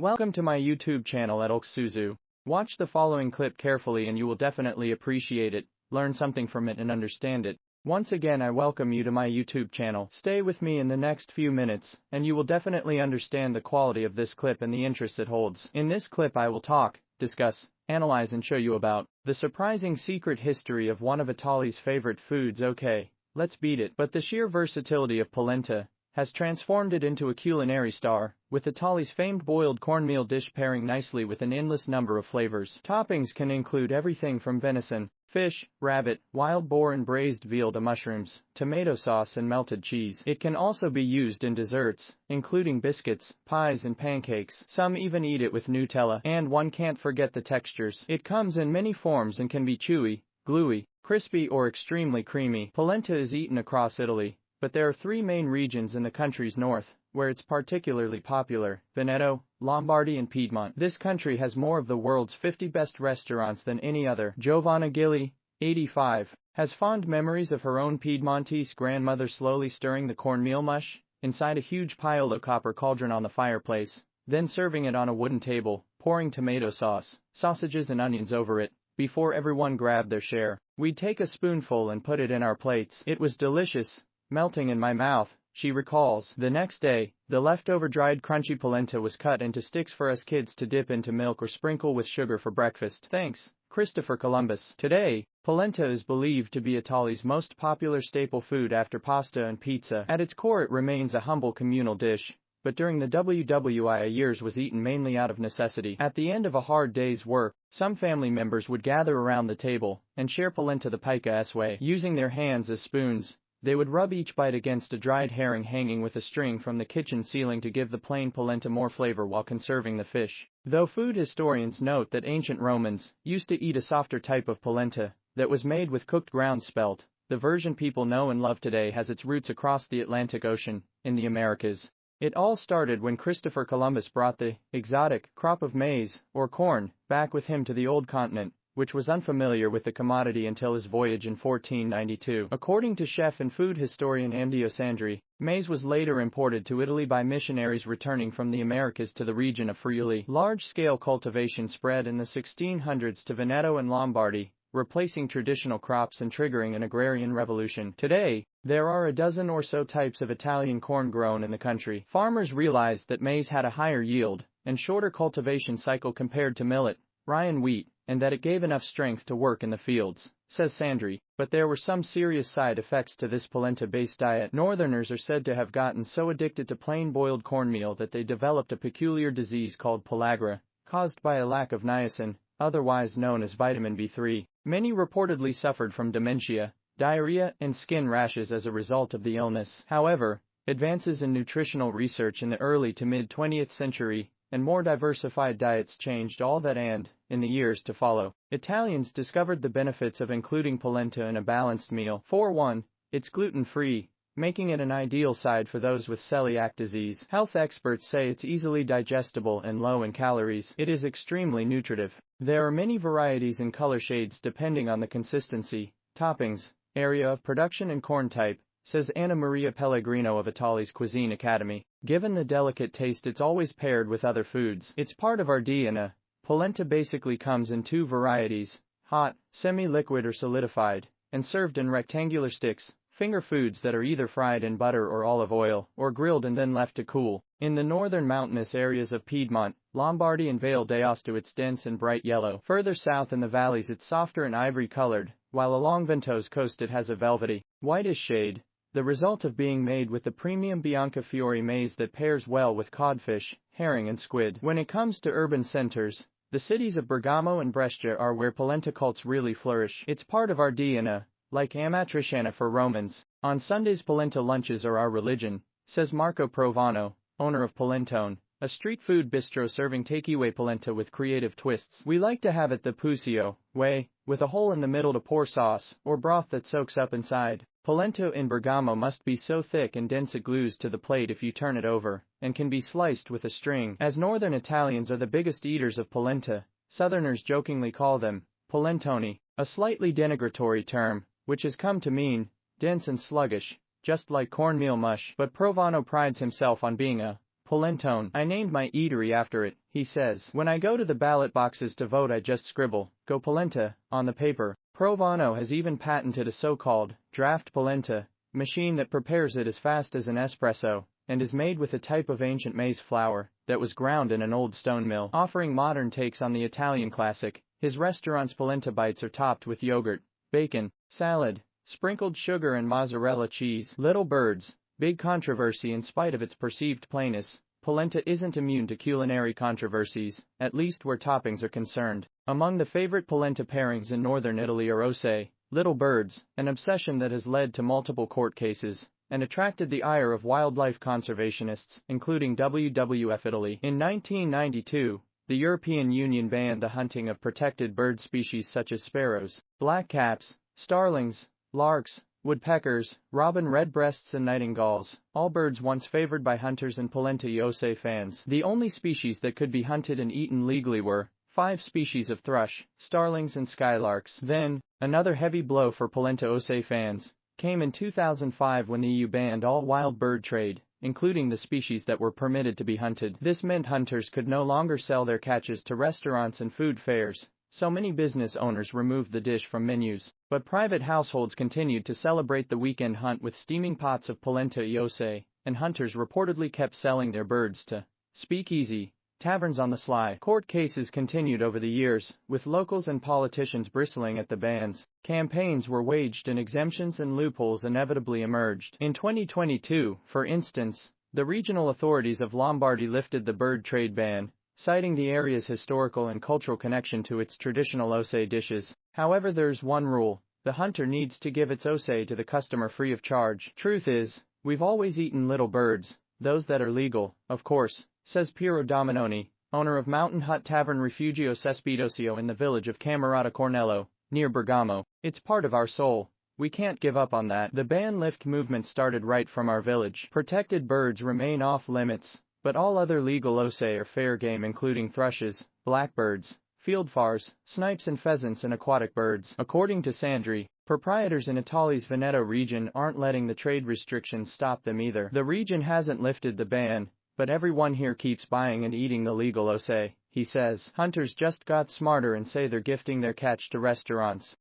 Welcome to my YouTube channel at Alexandru. Watch the following clip carefully and you will definitely appreciate it, learn something from it and understand it. Once again I welcome you to my YouTube channel. Stay with me in the next few minutes, and you will definitely understand the quality of this clip and the interest it holds. In this clip I will talk, discuss, analyze and show you about the surprising secret history of one of Italy's favorite foods. Okay, let's beat it. But the sheer versatility of polenta has transformed it into a culinary star, with Italy's famed boiled cornmeal dish pairing nicely with an endless number of flavors. Toppings can include everything from venison, fish, rabbit, wild boar and braised veal to mushrooms, tomato sauce and melted cheese. It can also be used in desserts, including biscuits, pies and pancakes. Some even eat it with Nutella. And one can't forget the textures. It comes in many forms and can be chewy, gluey, crispy or extremely creamy. Polenta is eaten across Italy, but there are three main regions in the country's north where it's particularly popular: Veneto, Lombardy and Piedmont. This country has more of the world's 50 best restaurants than any other. Giovanna Gilli, 85, has fond memories of her own Piedmontese grandmother slowly stirring the cornmeal mush inside a huge paolo copper cauldron on the fireplace, then serving it on a wooden table, pouring tomato sauce, sausages and onions over it. Before everyone grabbed their share, we'd take a spoonful and put it in our plates. It was delicious, melting in my mouth, she recalls. The next day, the leftover dried crunchy polenta was cut into sticks for us kids to dip into milk or sprinkle with sugar for breakfast. Thanks, Christopher Columbus. Today, polenta is believed to be Italy's most popular staple food after pasta and pizza. At its core it remains a humble communal dish, but during the WWIA years was eaten mainly out of necessity. At the end of a hard day's work, some family members would gather around the table and share polenta the pica way. Using their hands as spoons, they would rub each bite against a dried herring hanging with a string from the kitchen ceiling to give the plain polenta more flavor while conserving the fish. Though food historians note that ancient Romans used to eat a softer type of polenta that was made with cooked ground spelt, the version people know and love today has its roots across the Atlantic Ocean, in the Americas. It all started when Christopher Columbus brought the exotic crop of maize, or corn, back with him to the old continent, which was unfamiliar with the commodity until his voyage in 1492. According to chef and food historian Alexandru, maize was later imported to Italy by missionaries returning from the Americas to the region of Friuli. Large-scale cultivation spread in the 1600s to Veneto and Lombardy, replacing traditional crops and triggering an agrarian revolution. Today, there are a dozen or so types of Italian corn grown in the country. Farmers realized that maize had a higher yield and shorter cultivation cycle compared to millet, rye and wheat, and that it gave enough strength to work in the fields, says Sandri. But there were some serious side effects to this polenta-based diet. Northerners are said to have gotten so addicted to plain boiled cornmeal that they developed a peculiar disease called pellagra, caused by a lack of niacin, otherwise known as vitamin B3. Many reportedly suffered from dementia, diarrhea, and skin rashes as a result of the illness. However, advances in nutritional research in the early to mid-20th century and more diversified diets changed all that, and, in the years to follow, Italians discovered the benefits of including polenta in a balanced meal. For one, it's gluten-free, making it an ideal side for those with celiac disease. Health experts say it's easily digestible and low in calories. It is extremely nutritive. There are many varieties and color shades depending on the consistency, toppings, area of production and corn type, says Anna Maria Pellegrino of Italy's Cuisine Academy. Given the delicate taste, it's always paired with other foods. It's part of our DNA. Polenta basically comes in two varieties: hot, semi-liquid or solidified, and served in rectangular sticks, finger foods that are either fried in butter or olive oil, or grilled and then left to cool. In the northern mountainous areas of Piedmont, Lombardy and Valle d'Aosta it's dense and bright yellow. Further south in the valleys it's softer and ivory-colored, while along Vento's coast it has a velvety, whitish shade, the result of being made with the premium Biancafiore maize that pairs well with codfish, herring and squid. When it comes to urban centers, the cities of Bergamo and Brescia are where polenta cults really flourish. It's part of our DNA, like amatriciana for Romans. On Sundays polenta lunches are our religion, says Marco Provano, owner of Polentone, a street food bistro serving takeaway polenta with creative twists. We like to have it the Pusio way, with a hole in the middle to pour sauce, or broth that soaks up inside. Polenta in Bergamo must be so thick and dense it glues to the plate if you turn it over, and can be sliced with a string. As northern Italians are the biggest eaters of polenta, southerners jokingly call them polentoni, a slightly denigratory term, which has come to mean dense and sluggish, just like cornmeal mush. But Provano prides himself on being a Polentone. I named my eatery after it, he says. When I go to the ballot boxes to vote, I just scribble, Go Polenta, on the paper. Provano has even patented a so-called draft polenta machine that prepares it as fast as an espresso, and is made with a type of ancient maize flour that was ground in an old stone mill. Offering modern takes on the Italian classic, his restaurant's polenta bites are topped with yogurt, bacon, salad, sprinkled sugar and mozzarella cheese. Little birds, big controversy. In spite of its perceived plainness, polenta isn't immune to culinary controversies, at least where toppings are concerned. Among the favorite polenta pairings in northern Italy are ose, little birds, an obsession that has led to multiple court cases and attracted the ire of wildlife conservationists, including WWF Italy. In 1992, the European Union banned the hunting of protected bird species such as sparrows, blackcaps, starlings, larks, woodpeckers, robin redbreasts and nightingales, all birds once favored by hunters and polenta ose fans. The only species that could be hunted and eaten legally were 5 species of thrush, starlings and skylarks. Then, another heavy blow for polenta ose fans came in 2005 when the EU banned all wild bird trade, including the species that were permitted to be hunted. This meant hunters could no longer sell their catches to restaurants and food fairs, so many business owners removed the dish from menus. But private households continued to celebrate the weekend hunt with steaming pots of polenta ose, and hunters reportedly kept selling their birds to speakeasy taverns on the sly. Court cases continued over the years, with locals and politicians bristling at the bans. Campaigns were waged and exemptions and loopholes inevitably emerged. In 2022, for instance, the regional authorities of Lombardy lifted the bird trade ban, citing the area's historical and cultural connection to its traditional ose dishes. However, there's one rule: the hunter needs to give its ose to the customer free of charge. Truth is, we've always eaten little birds, those that are legal, of course, says Piero Dominoni, owner of Mountain Hut Tavern Refugio Cespitosio in the village of Camerata Cornello, near Bergamo. It's part of our soul. We can't give up on that. The ban lift movement started right from our village. Protected birds remain off limits, but all other legal ose are fair game, including thrushes, blackbirds, fieldfars, snipes and pheasants, and aquatic birds. According to Sandri, proprietors in Italy's Veneto region aren't letting the trade restrictions stop them either. The region hasn't lifted the ban, but everyone here keeps buying and eating the legal ose, he says. Hunters just got smarter and say they're gifting their catch to restaurants.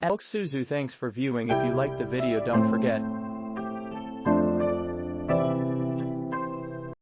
Alexandru, thanks for viewing. If you liked the video, don't forget